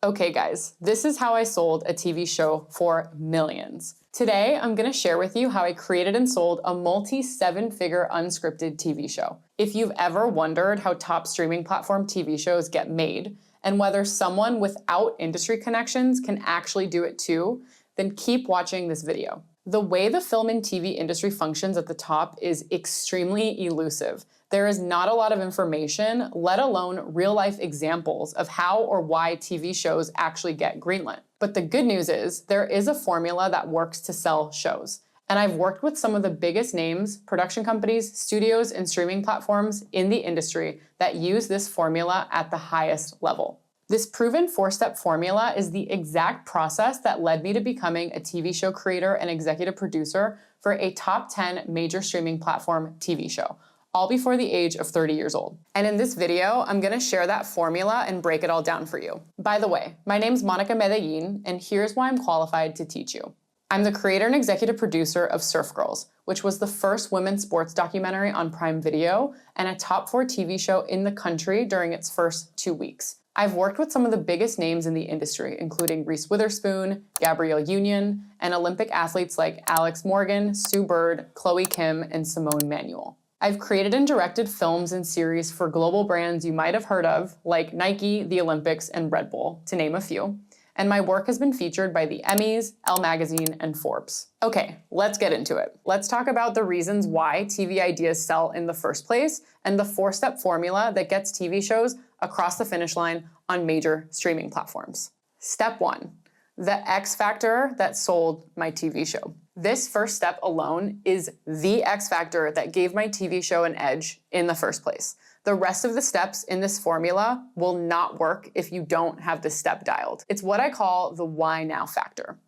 Okay guys, this is how I sold a TV show for millions. Today, I'm gonna share with you how I created and sold a multi-7-figure unscripted TV show. If you've ever wondered how top streaming platform TV shows get made, and whether someone without industry connections can actually do it too, then keep watching this video. The way the film and TV industry functions at the top is extremely elusive. There is not a lot of information, let alone real-life examples of how or why TV shows actually get greenlit. But the good news is, there is a formula that works to sell shows. And I've worked with some of the biggest names, production companies, studios, and streaming platforms in the industry that use this formula at the highest level. This proven 4-step formula is the exact process that led me to becoming a TV show creator and executive producer for a top 10 major streaming platform TV show, all before the age of 30 years old. And in this video, I'm gonna share that formula and break it all down for you. By the way, my name's Monica Medellin, and here's why I'm qualified to teach you. I'm the creator and executive producer of Surf Girls, which was the first women's sports documentary on Prime Video and a top 4 TV show in the country during its first 2 weeks. I've worked with some of the biggest names in the industry, including Reese Witherspoon, Gabrielle Union, and Olympic athletes like Alex Morgan, Sue Bird, Chloe Kim, and Simone Manuel. I've created and directed films and series for global brands you might have heard of, like Nike, the Olympics, and Red Bull, to name a few. And my work has been featured by the Emmys, Elle Magazine, and Forbes. Okay, let's get into it. Let's talk about the reasons why TV ideas sell in the first place and the 4-step formula that gets TV shows across the finish line on major streaming platforms. Step 1, the X factor that sold my TV show. This first step alone is the X factor that gave my TV show an edge in the first place. The rest of the steps in this formula will not work if you don't have this step dialed. It's what I call the why now factor.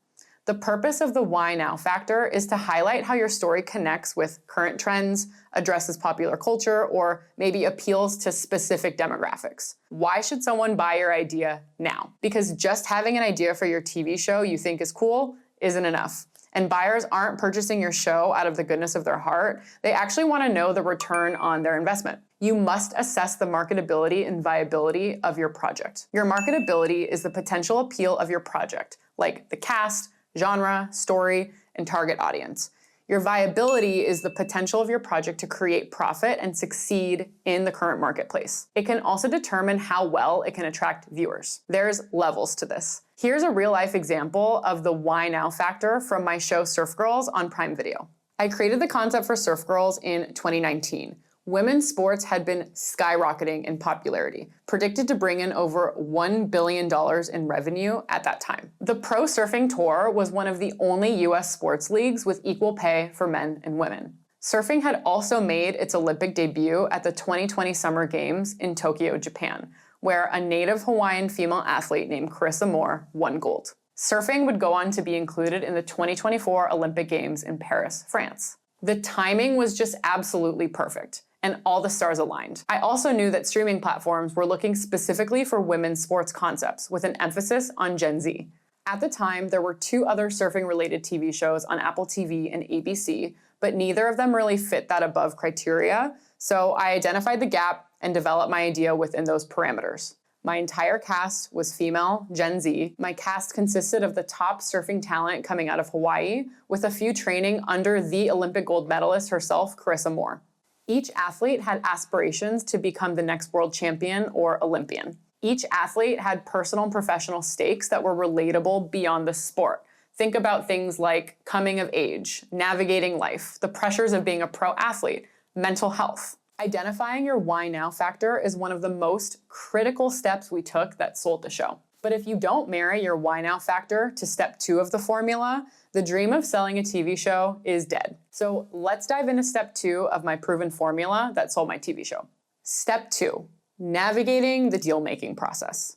The purpose of the why now factor is to highlight how your story connects with current trends, addresses popular culture, or maybe appeals to specific demographics. Why should someone buy your idea now? Because just having an idea for your TV show you think is cool isn't enough. And buyers aren't purchasing your show out of the goodness of their heart. They actually want to know the return on their investment. You must assess the marketability and viability of your project. Your marketability is the potential appeal of your project, like the cast, genre, story, and target audience. Your viability is the potential of your project to create profit and succeed in the current marketplace. It can also determine how well it can attract viewers. There's levels to this. Here's a real-life example of the why now factor from my show Surf Girls on Prime Video. I created the concept for Surf Girls in 2019. Women's sports had been skyrocketing in popularity, predicted to bring in over $1 billion in revenue at that time. The Pro Surfing Tour was one of the only US sports leagues with equal pay for men and women. Surfing had also made its Olympic debut at the 2020 Summer Games in Tokyo, Japan, where a native Hawaiian female athlete named Carissa Moore won gold. Surfing would go on to be included in the 2024 Olympic Games in Paris, France. The timing was just absolutely perfect, and all the stars aligned. I also knew that streaming platforms were looking specifically for women's sports concepts with an emphasis on Gen Z. At the time, there were 2 other surfing-related TV shows on Apple TV and ABC, but neither of them really fit that above criteria, so I identified the gap and developed my idea within those parameters. My entire cast was female, Gen Z. My cast consisted of the top surfing talent coming out of Hawaii, with a few training under the Olympic gold medalist herself, Carissa Moore. Each athlete had aspirations to become the next world champion or Olympian. Each athlete had personal and professional stakes that were relatable beyond the sport. Think about things like coming of age, navigating life, the pressures of being a pro athlete, mental health. Identifying your why now factor is one of the most critical steps we took that sold the show. But if you don't marry your why now factor to step 2 of the formula, the dream of selling a TV show is dead. So let's dive into step 2 of my proven formula that sold my TV show. Step 2, navigating the deal-making process.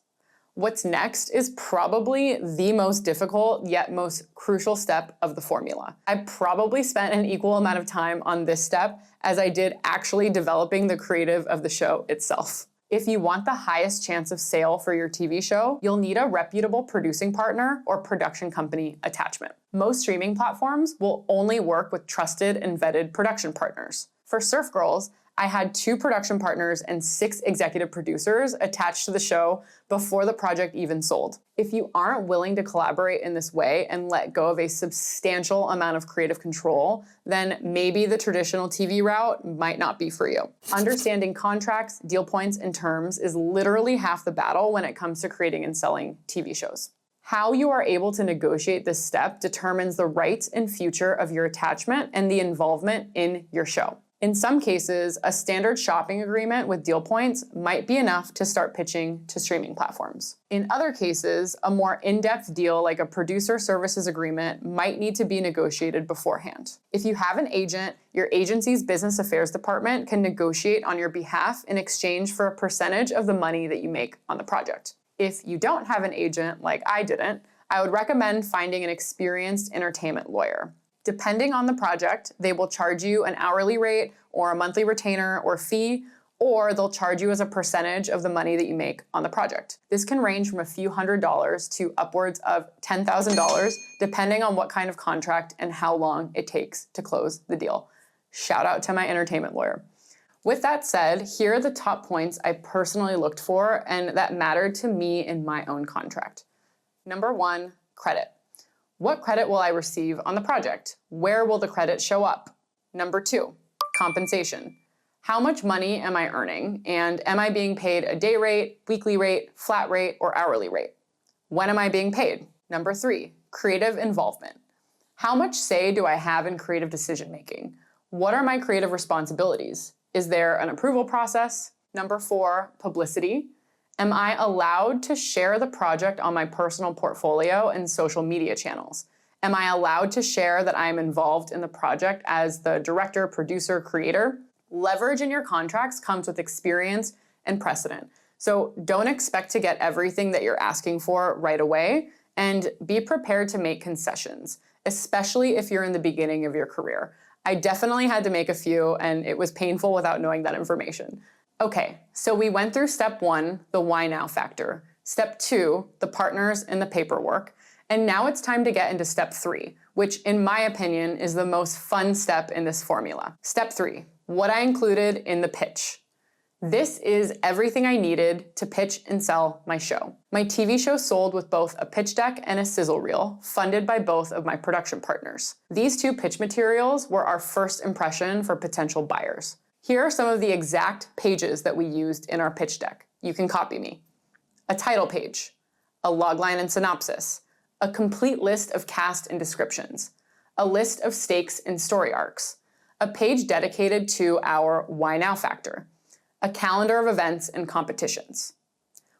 What's next is probably the most difficult yet most crucial step of the formula. I probably spent an equal amount of time on this step as I did actually developing the creative of the show itself. If you want the highest chance of sale for your TV show, you'll need a reputable producing partner or production company attachment. Most streaming platforms will only work with trusted and vetted production partners. For Surf Girls, I had 2 production partners and 6 executive producers attached to the show before the project even sold. If you aren't willing to collaborate in this way and let go of a substantial amount of creative control, then maybe the traditional TV route might not be for you. Understanding contracts, deal points, and terms is literally half the battle when it comes to creating and selling TV shows. How you are able to negotiate this step determines the rights and future of your attachment and the involvement in your show. In some cases, a standard shopping agreement with deal points might be enough to start pitching to streaming platforms. In other cases, a more in-depth deal like a producer services agreement might need to be negotiated beforehand. If you have an agent, your agency's business affairs department can negotiate on your behalf in exchange for a percentage of the money that you make on the project. If you don't have an agent, like I didn't, I would recommend finding an experienced entertainment lawyer. Depending on the project, they will charge you an hourly rate or a monthly retainer or fee, or they'll charge you as a percentage of the money that you make on the project. This can range from a few $100s to upwards of $10,000, depending on what kind of contract and how long it takes to close the deal. Shout out to my entertainment lawyer. With that said, here are the top points I personally looked for and that mattered to me in my own contract. Number 1, credit. What credit will I receive on the project? Where will the credit show up? Number 2, compensation. How much money am I earning? And am I being paid a day rate, weekly rate, flat rate, or hourly rate? When am I being paid? Number 3, creative involvement. How much say do I have in creative decision making? What are my creative responsibilities? Is there an approval process? Number 4, publicity. Am I allowed to share the project on my personal portfolio and social media channels? Am I allowed to share that I am involved in the project as the director, producer, creator? Leverage in your contracts comes with experience and precedent. So don't expect to get everything that you're asking for right away, and be prepared to make concessions, especially if you're in the beginning of your career. I definitely had to make a few, and it was painful without knowing that information. Okay, so we went through step 1, the why now factor, step 2, the partners and the paperwork, and now it's time to get into step 3, which in my opinion is the most fun step in this formula. Step 3, what I included in the pitch. This is everything I needed to pitch and sell my show. My TV show sold with both a pitch deck and a sizzle reel, funded by both of my production partners. These 2 pitch materials were our first impression for potential buyers. Here are some of the exact pages that we used in our pitch deck. You can copy me. A title page, a logline and synopsis, a complete list of cast and descriptions, a list of stakes and story arcs, a page dedicated to our why now factor, a calendar of events and competitions.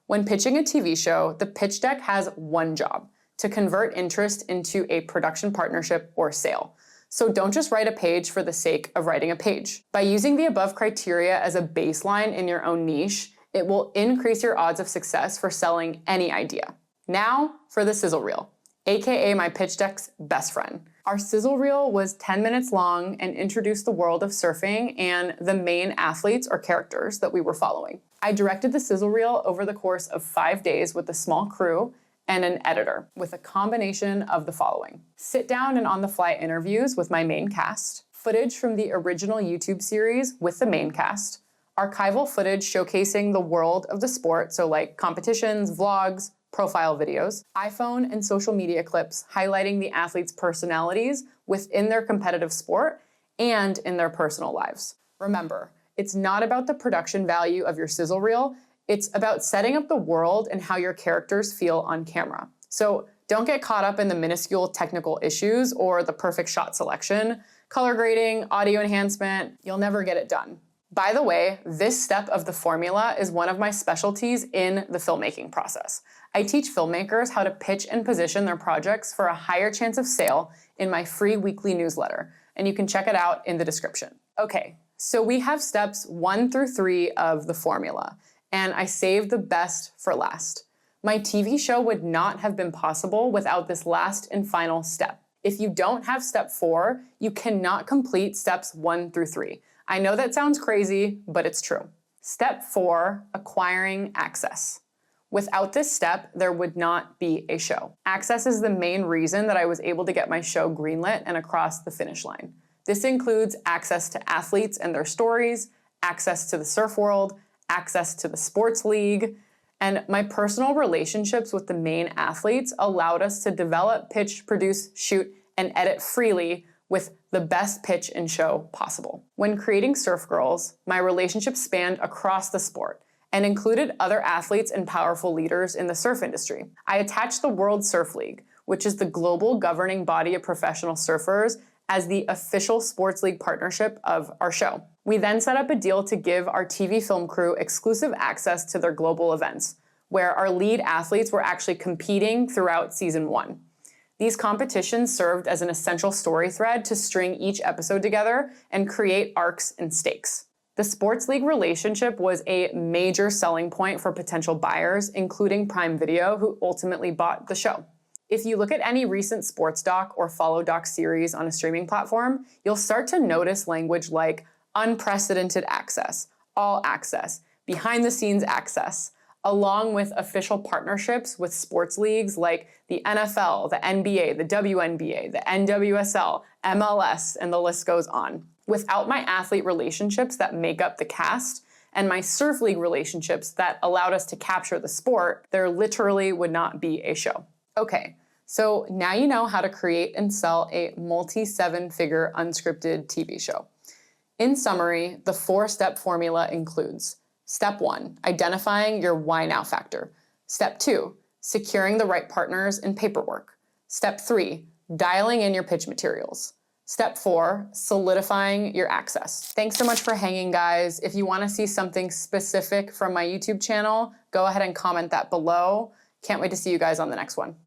When pitching a TV show, the pitch deck has one job: to convert interest into a production partnership or sale. So don't just write a page for the sake of writing a page. By using the above criteria as a baseline in your own niche, it will increase your odds of success for selling any idea. Now for the sizzle reel, aka my pitch deck's best friend. Our sizzle reel was 10 minutes long and introduced the world of surfing and the main athletes or characters that we were following. I directed the sizzle reel over the course of 5 days with a small crew and an editor, with a combination of the following: sit down and on-the-fly interviews with my main cast, footage from the original YouTube series with the main cast, archival footage showcasing the world of the sport, so like competitions, vlogs, profile videos, iPhone and social media clips highlighting the athletes' personalities within their competitive sport and in their personal lives. Remember, it's not about the production value of your sizzle reel, it's about setting up the world and how your characters feel on camera. So don't get caught up in the minuscule technical issues or the perfect shot selection, color grading, audio enhancement. You'll never get it done. By the way, this step of the formula is one of my specialties in the filmmaking process. I teach filmmakers how to pitch and position their projects for a higher chance of sale in my free weekly newsletter, and you can check it out in the description. Okay, so we have steps 1 through 3 of the formula, and I saved the best for last. My TV show would not have been possible without this last and final step. If you don't have step 4, you cannot complete steps 1 through 3. I know that sounds crazy, but it's true. Step 4, acquiring access. Without this step, there would not be a show. Access is the main reason that I was able to get my show greenlit and across the finish line. This includes access to athletes and their stories, access to the surf world, access to the sports league, and my personal relationships with the main athletes allowed us to develop, pitch, produce, shoot, and edit freely with the best pitch and show possible. When creating Surf Girls, my relationship spanned across the sport and included other athletes and powerful leaders in the surf industry. I attached the World Surf League, which is the global governing body of professional surfers, as the official sports league partnership of our show. We then set up a deal to give our TV film crew exclusive access to their global events, where our lead athletes were actually competing throughout season 1. These competitions served as an essential story thread to string each episode together and create arcs and stakes. The sports league relationship was a major selling point for potential buyers, including Prime Video, who ultimately bought the show. If you look at any recent sports doc or follow doc series on a streaming platform, you'll start to notice language like unprecedented access, all access, behind the scenes access, along with official partnerships with sports leagues like the NFL, the NBA, the WNBA, the NWSL, MLS, and the list goes on. Without my athlete relationships that make up the cast, and my surf league relationships that allowed us to capture the sport, there literally would not be a show. Okay, so now you know how to create and sell a multi-7-figure unscripted TV show. In summary, the 4-step formula includes: Step 1, identifying your why now factor. Step 2, securing the right partners and paperwork. Step 3, dialing in your pitch materials. Step 4, solidifying your access. Thanks so much for hanging, guys. If you want to see something specific from my YouTube channel, go ahead and comment that below. Can't wait to see you guys on the next one.